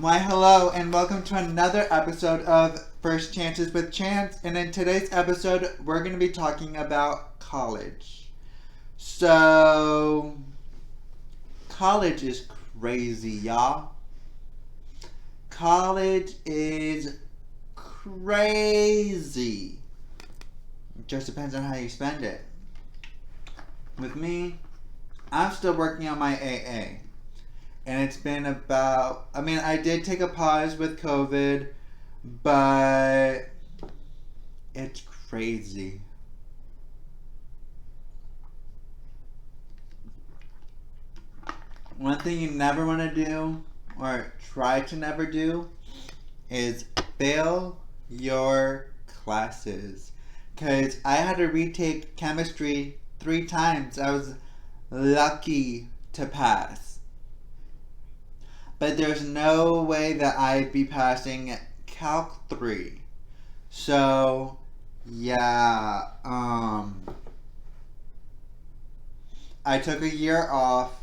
Why, hello, and welcome to another episode of First Chances with Chance. And in today's episode, we're going to be talking about college. So, college is crazy, y'all. College is crazy. It just depends on how you spend it. With me, I'm still working on my AA. And it's been I did take a pause with COVID, but it's crazy. One thing you never want to do, or try to never do, is fail your classes. Because I had to retake chemistry 3 times. I was lucky to pass. But there's no way that I'd be passing Calc 3. So, yeah, I took a year off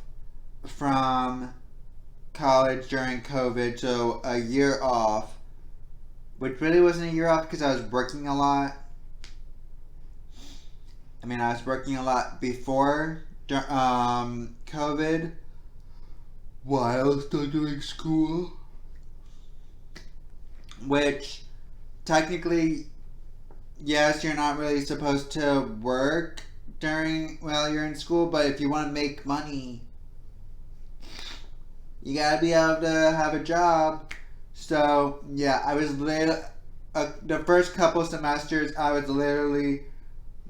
from college during COVID, so a year off, which really wasn't a year off because I was working a lot. I was working a lot before COVID, while still doing school, which technically, yes, you're not really supposed to work while you're in school, but if you want to make money, you gotta be able to have a job. So yeah, I was the first couple semesters I was literally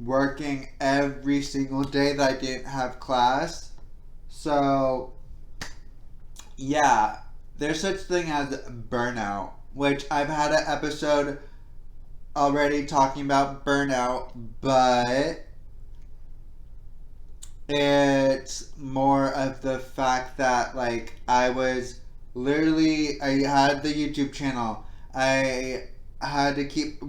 working every single day that I didn't have class. So yeah, there's such thing as burnout, which I've had an episode already talking about burnout, but it's more of the fact that I had the YouTube channel. I had to keep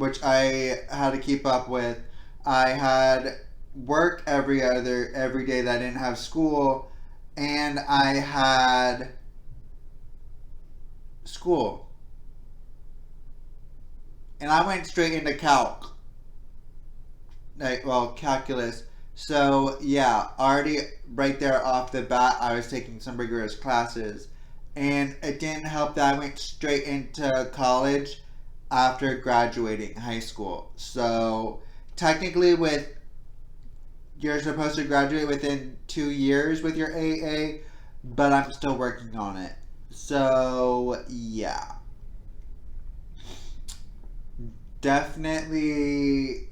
up with. I had work every day that I didn't have school, and I had school. And I went straight into calculus. So yeah, already right there off the bat, I was taking some rigorous classes. And it didn't help that I went straight into college after graduating high school. So technically you're supposed to graduate within 2 years with your AA, but I'm still working on it. So yeah, definitely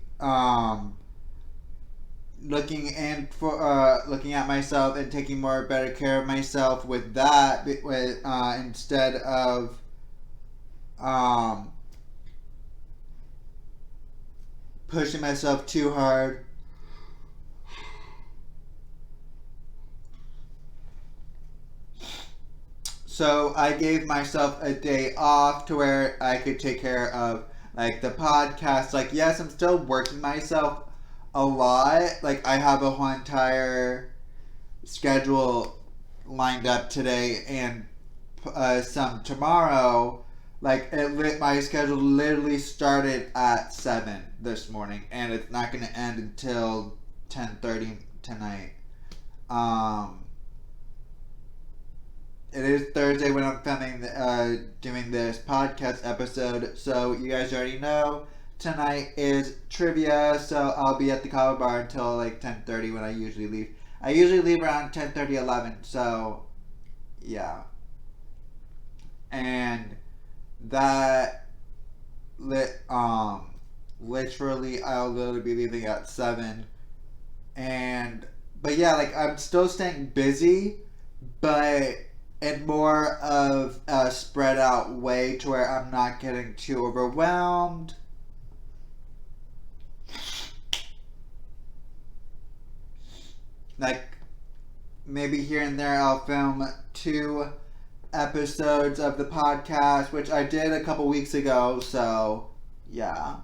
looking at myself and taking better care of myself with that, instead of pushing myself too hard. So I gave myself a day off to where I could take care of the podcast. Yes, I'm still working myself a lot. I have a whole entire schedule lined up today and some tomorrow. My schedule literally started at 7 this morning, and it's not going to end until 10:30 tonight. It is Thursday when I'm filming, doing this podcast episode, so you guys already know tonight is trivia, so I'll be at the Kava Bar until 10:30 when I usually leave. I usually leave around 10:30, 11, so yeah. And that literally I'll literally be leaving at 7. But yeah, I'm still staying busy, but in more of a spread out way to where I'm not getting too overwhelmed. Maybe here and there I'll film 2 episodes of the podcast, which I did a couple weeks ago, so yeah.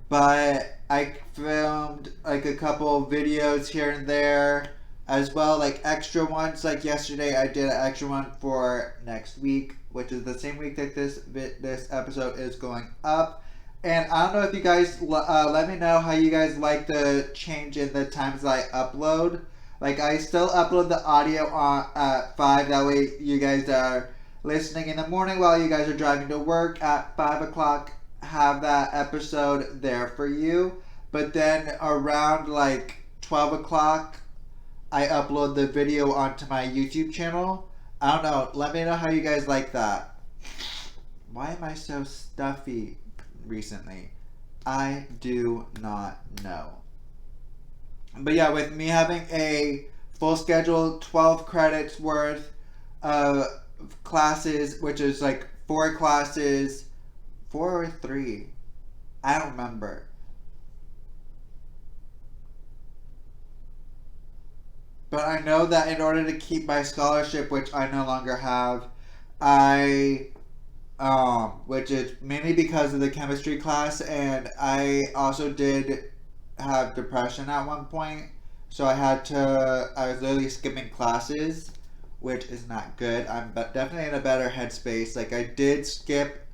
But I filmed a couple videos here and there as well, extra ones. Yesterday I did an extra one for next week, which is the same week that this episode is going up. And I don't know if you guys let me know how you guys like the change in the times that I upload. Like, I still upload the audio on at 5. That way you guys are listening in the morning while you guys are driving to work at 5 o'clock. Have that episode there for you. But then around like 12 o'clock, I upload the video onto my YouTube channel. I don't know. Let me know how you guys like that. Why am I so stuffy recently? I do not know. But yeah, with me having a full schedule, 12 credits worth of classes, which is like 4 classes, 4 or 3, I don't remember. But I know that in order to keep my scholarship, which I no longer have, I which is mainly because of the chemistry class, and I also did have depression at one point, so I was literally skipping classes, which is not good. I'm definitely in a better headspace. Like, I did skip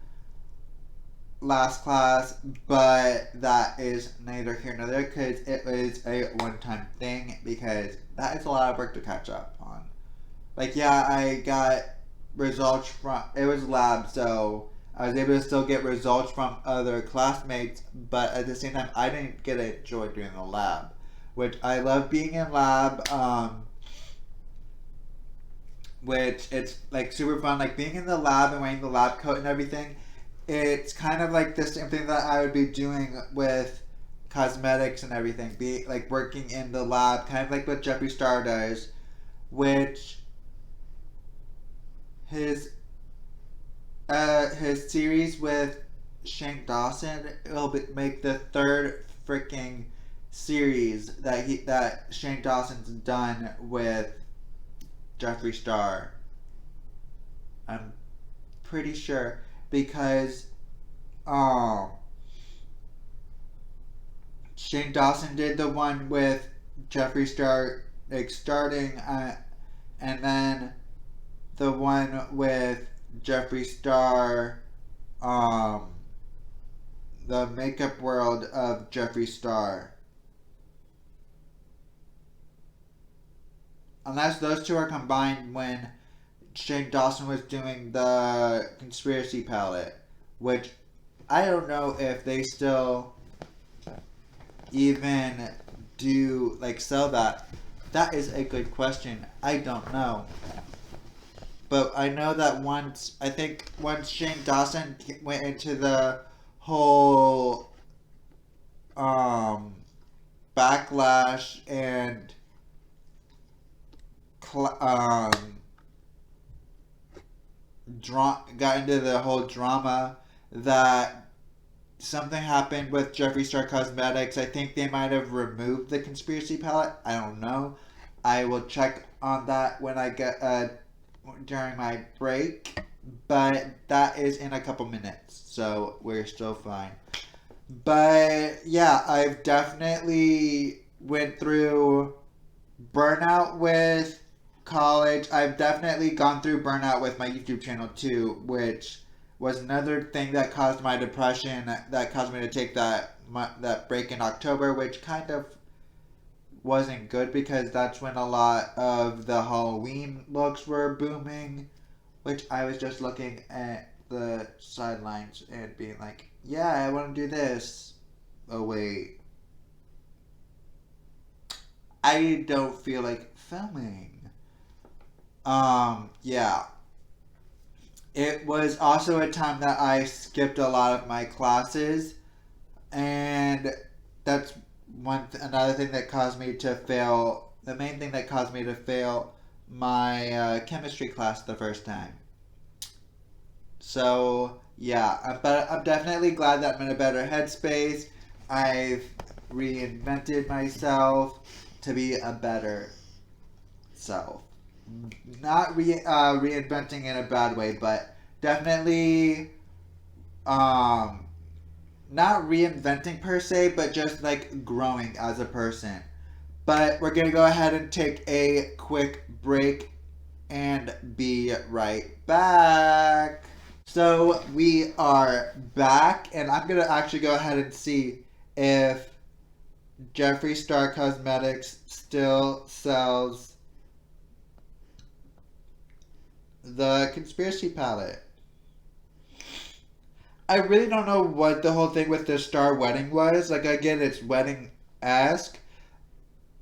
last class, but that is neither here nor there because it was a one-time thing, because that is a lot of work to catch up on. Like, yeah, I got results from, it was lab, so I was able to still get results from other classmates, but at the same time, I didn't get to enjoy doing the lab, which I love being in lab, which it's like super fun, like being in the lab and wearing the lab coat and everything. It's kind of like the same thing that I would be doing with cosmetics and everything, be like working in the lab, kind of like what Jeffree Star does, which his series with Shane Dawson will make the third freaking series that Shane Dawson's done with Jeffree Star. I'm pretty sure, because Shane Dawson did the one with Jeffree Star, like starting and then the one with Jeffree Star, the makeup world of Jeffree Star. Unless those two are combined when Shane Dawson was doing the conspiracy palette, which I don't know if they still even do, like, sell that. That is a good question. I don't know. But I know that once Shane Dawson went into the whole backlash and got into the whole drama that something happened with Jeffree Star Cosmetics. I think they might have removed the conspiracy palette. I don't know. I will check on that when I get during my break. But that is in a couple minutes, so we're still fine. But yeah, I've definitely went through burnout with college. I've definitely gone through burnout with my YouTube channel too, which was another thing that caused my depression, that caused me to take that break in October, which kind of wasn't good because that's when a lot of the Halloween looks were booming, which I was just looking at the sidelines and being like, yeah, I want to do this. Oh wait, I don't feel like filming. Yeah. It was also a time that I skipped a lot of my classes, and that's another thing that caused me to fail. The main thing that caused me to fail my chemistry class the first time. So yeah, but I'm definitely glad that I'm in a better headspace. I've reinvented myself to be a better self. Not reinventing in a bad way, but definitely not reinventing per se, but just like growing as a person. But we're gonna go ahead and take a quick break, and be right back. So we are back, and I'm gonna actually go ahead and see if Jeffree Star Cosmetics still sells the Conspiracy Palette. I really don't know what the whole thing with the Star wedding was. Like, again, it's wedding-esque.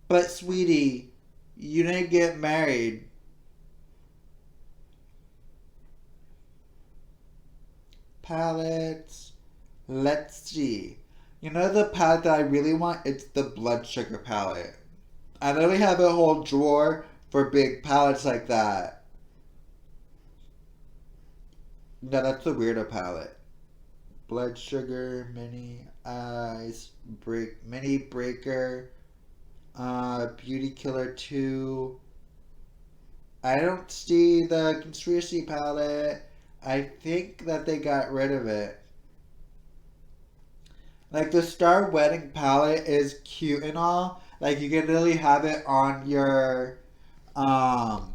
But, sweetie, you didn't get married. Palettes. Let's see. You know the palette that I really want? It's the Blood Sugar palette. I literally have a whole drawer for big palettes like that. No, that's the Weirdo palette. Blood Sugar, Mini Eyes, Mini Breaker, Beauty Killer 2. I don't see the Conspiracy palette. I think that they got rid of it. Like the Star Wedding palette is cute and all. Like you can really have it on your um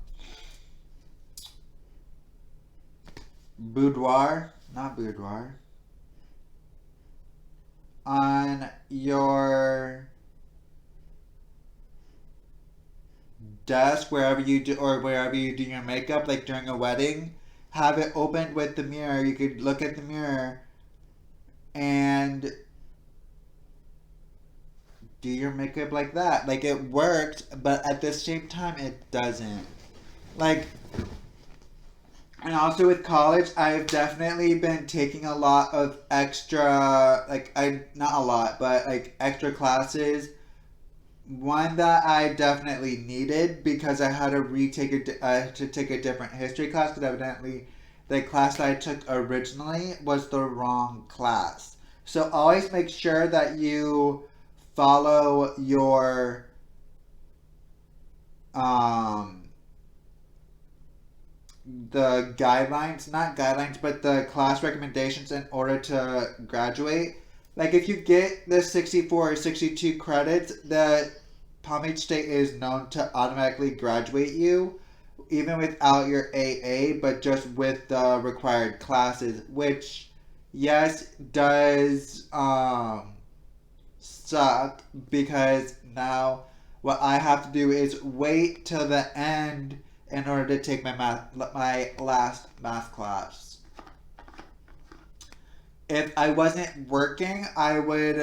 boudoir, not boudoir, on your desk wherever you do or wherever you do your makeup, like during a wedding. Have it opened with the mirror. You could look at the mirror and do your makeup like that. Like it works, but at the same time it doesn't. Like and also with college, I've definitely been taking a lot of extra like I not a lot, but like extra classes. One that I definitely needed because I had to to take a different history class because evidently the class that I took originally was the wrong class. So always make sure that you follow your um the guidelines, not guidelines, but the class recommendations in order to graduate. Like if you get the 64 or 62 credits, the Palm Beach State is known to automatically graduate you, even without your AA, but just with the required classes, which, yes, does suck because now what I have to do is wait till the end in order to take my last math class. If I wasn't working, I would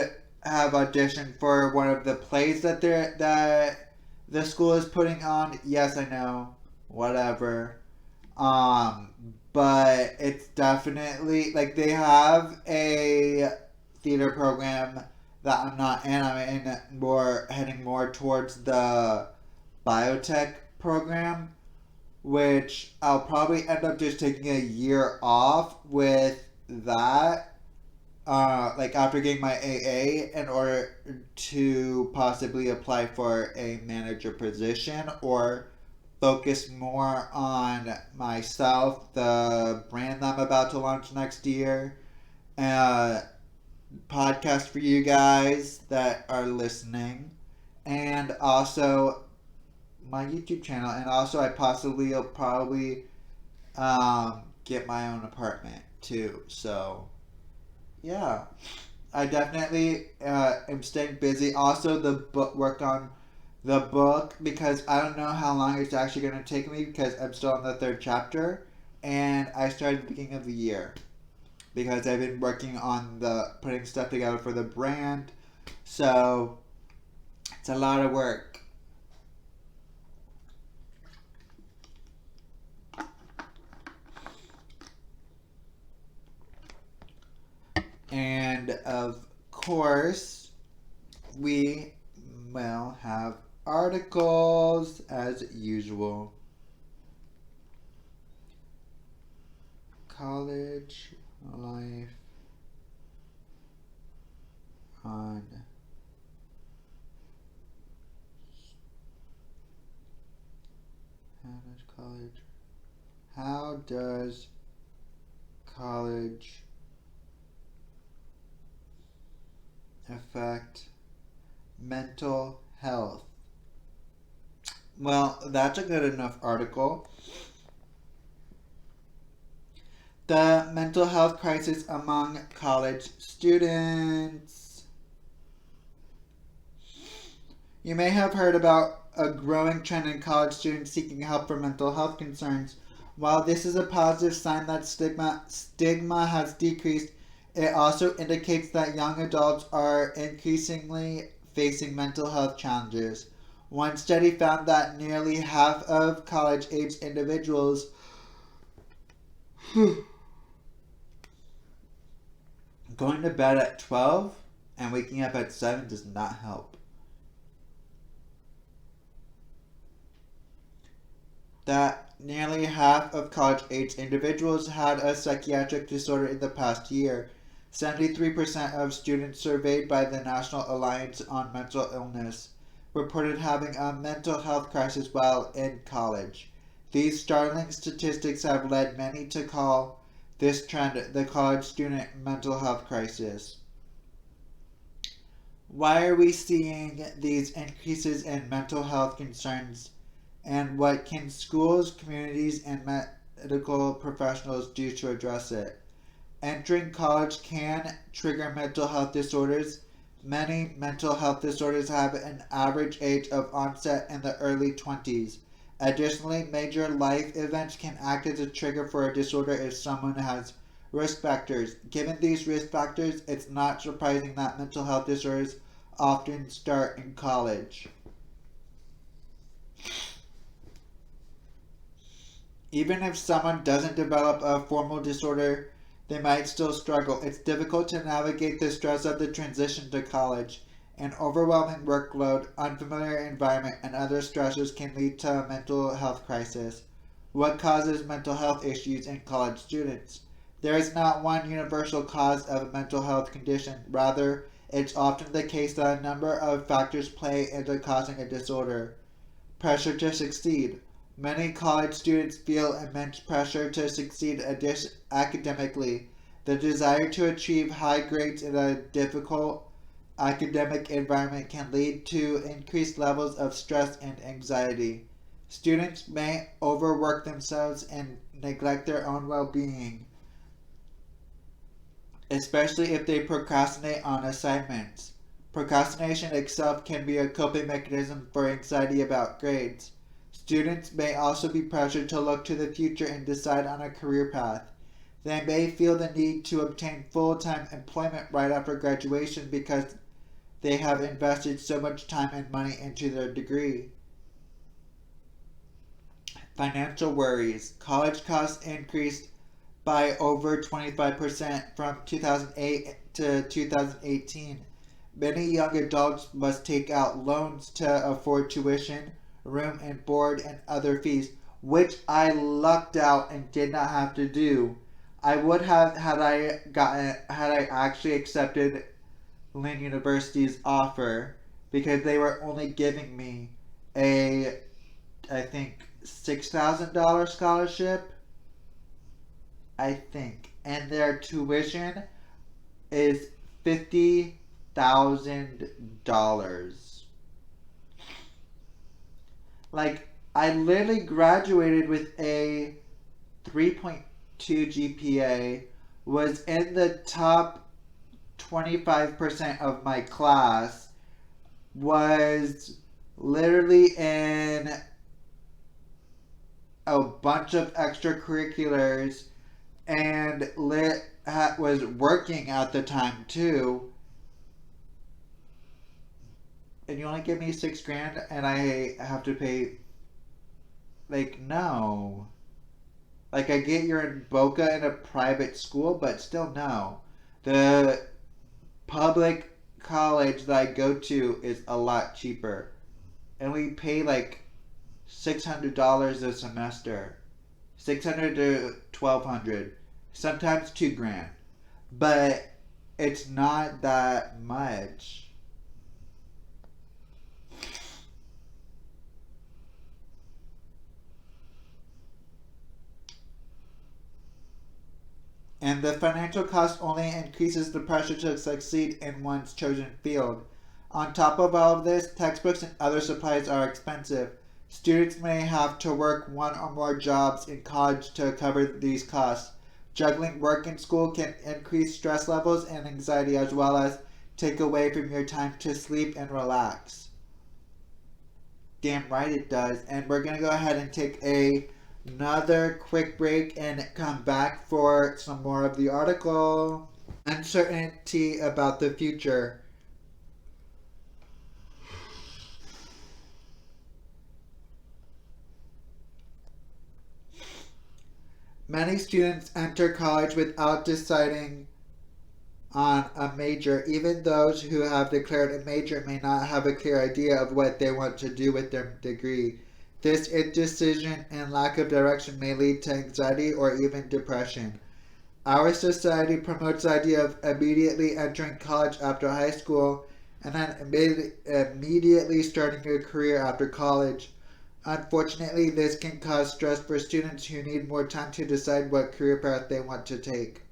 have auditioned for one of the plays that the school is putting on. Yes, I know, whatever. Um, but it's definitely like they have a theater program that I'm not in. I'm in more heading more towards the biotech program, which I'll probably end up just taking a year off with that. Like after getting my AA in order to possibly apply for a manager position or focus more on myself, the brand that I'm about to launch next year, uh, podcast for you guys that are listening, and also my YouTube channel. And also, I possibly will probably get my own apartment too. So, yeah. I definitely am staying busy. Also, the book work on the book because I don't know how long it's actually going to take me because I'm still on the third chapter, and I started at the beginning of the year because I've been working on the putting stuff together for the brand. So it's a lot of work. And of course, we will have articles as usual. College life on how does college affect mental health? Well, that's a good enough article. The mental health crisis among college students. You may have heard about a growing trend in college students seeking help for mental health concerns. While this is a positive sign that stigma has decreased, it also indicates that young adults are increasingly facing mental health challenges. One study found that nearly half of college aged individuals going to bed at 12 and waking up at 7 does not help. That nearly half of college aged individuals had a psychiatric disorder in the past year. 73% of students surveyed by the National Alliance on Mental Illness reported having a mental health crisis while in college. These startling statistics have led many to call this trend the college student mental health crisis. Why are we seeing these increases in mental health concerns, and what can schools, communities, and medical professionals do to address it? Entering college can trigger mental health disorders. Many mental health disorders have an average age of onset in the early 20s. Additionally, major life events can act as a trigger for a disorder if someone has risk factors. Given these risk factors, it's not surprising that mental health disorders often start in college. Even if someone doesn't develop a formal disorder, they might still struggle. It's difficult to navigate the stress of the transition to college. An overwhelming workload, unfamiliar environment, and other stressors can lead to a mental health crisis. What causes mental health issues in college students? There is not one universal cause of a mental health condition. Rather, it's often the case that a number of factors play into causing a disorder. Pressure to succeed. Many college students feel immense pressure to succeed academically. The desire to achieve high grades in a difficult academic environment can lead to increased levels of stress and anxiety. Students may overwork themselves and neglect their own well being, especially if they procrastinate on assignments. Procrastination itself can be a coping mechanism for anxiety about grades. Students may also be pressured to look to the future and decide on a career path. They may feel the need to obtain full-time employment right after graduation because they have invested so much time and money into their degree. Financial worries. College costs increased by over 25% from 2008 to 2018. Many young adults must take out loans to afford tuition, room and board, and other fees, which I lucked out and did not have to do. I would have had I actually accepted Lynn University's offer, because they were only giving me a, I think, $6,000 scholarship, I think, and their tuition is $50,000. Like, I literally graduated with a 3.2 GPA, was in the top 25% of my class, was literally in a bunch of extracurriculars, and was working at the time too. And you only give me $6,000 and I have to pay, like, no. Like, I get you're in Boca in a private school, but still no. The public college that I go to is a lot cheaper. And we pay like $600 a semester. 600 to 1200, sometimes $2,000. But it's not that much. And the financial cost only increases the pressure to succeed in one's chosen field. On top of all of this, textbooks and other supplies are expensive. Students may have to work one or more jobs in college to cover these costs. Juggling work and school can increase stress levels and anxiety as well as take away from your time to sleep and relax. Damn right it does. And we're going to go ahead and take another quick break and come back for some more of the article. Uncertainty about the future. Many students enter college without deciding on a major. Even those who have declared a major may not have a clear idea of what they want to do with their degree. This indecision and lack of direction may lead to anxiety or even depression. Our society promotes the idea of immediately entering college after high school and then immediately starting a career after college. Unfortunately, this can cause stress for students who need more time to decide what career path they want to take.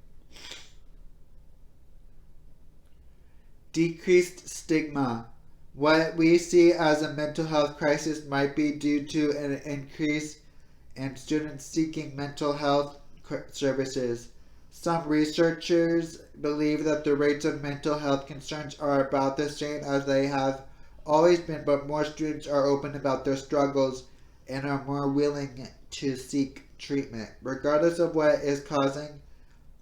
Decreased stigma. What we see as a mental health crisis might be due to an increase in students seeking mental health services. Some researchers believe that the rates of mental health concerns are about the same as they have always been, but more students are open about their struggles and are more willing to seek treatment. Regardless of what is causing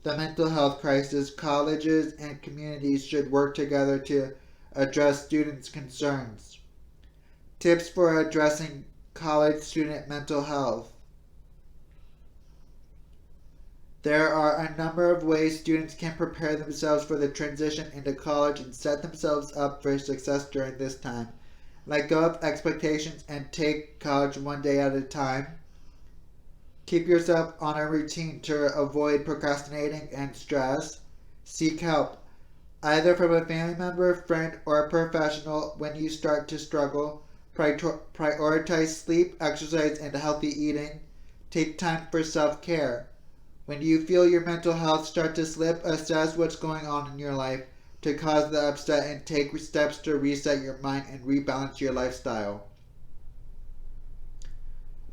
the mental health crisis, colleges and communities should work together to address students' concerns. Tips for addressing college student mental health. There are a number of ways students can prepare themselves for the transition into college and set themselves up for success during this time. Let go of expectations and take college one day at a time. Keep yourself on a routine to avoid procrastinating and stress. Seek help, either from a family member, friend, or a professional when you start to struggle. Prioritize sleep, exercise, and healthy eating. Take time for self-care. When you feel your mental health start to slip, assess what's going on in your life to cause the upset and take steps to reset your mind and rebalance your lifestyle.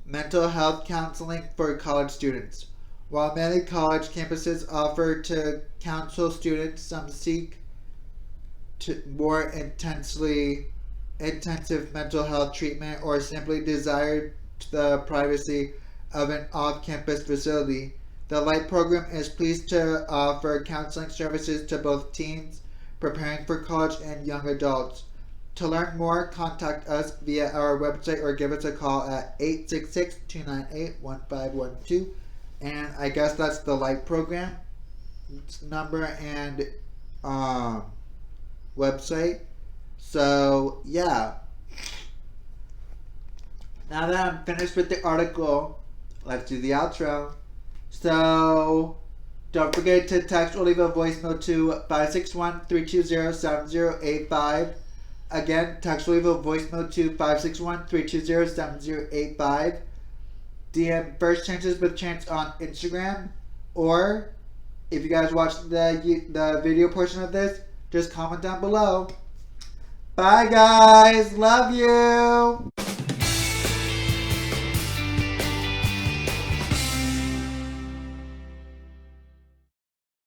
Mental health counseling for college students. While many college campuses offer to counsel students, some seek more intensive mental health treatment or simply desire the privacy of an off-campus facility. The Light program is pleased to offer counseling services to both teens preparing for college and young adults. To learn more, contact us via our website or give us a call at 866-298-1512. And I guess that's the Light program number and website. So, yeah. Now that I'm finished with the article, let's do the outro. So, don't forget to text or leave a voicemail to 561-320-7085. Again, text or leave a voicemail to 561-320-7085. DM First Chances with Chance on Instagram. Or, if you guys watch the video portion of this, just comment down below. Bye guys, love you!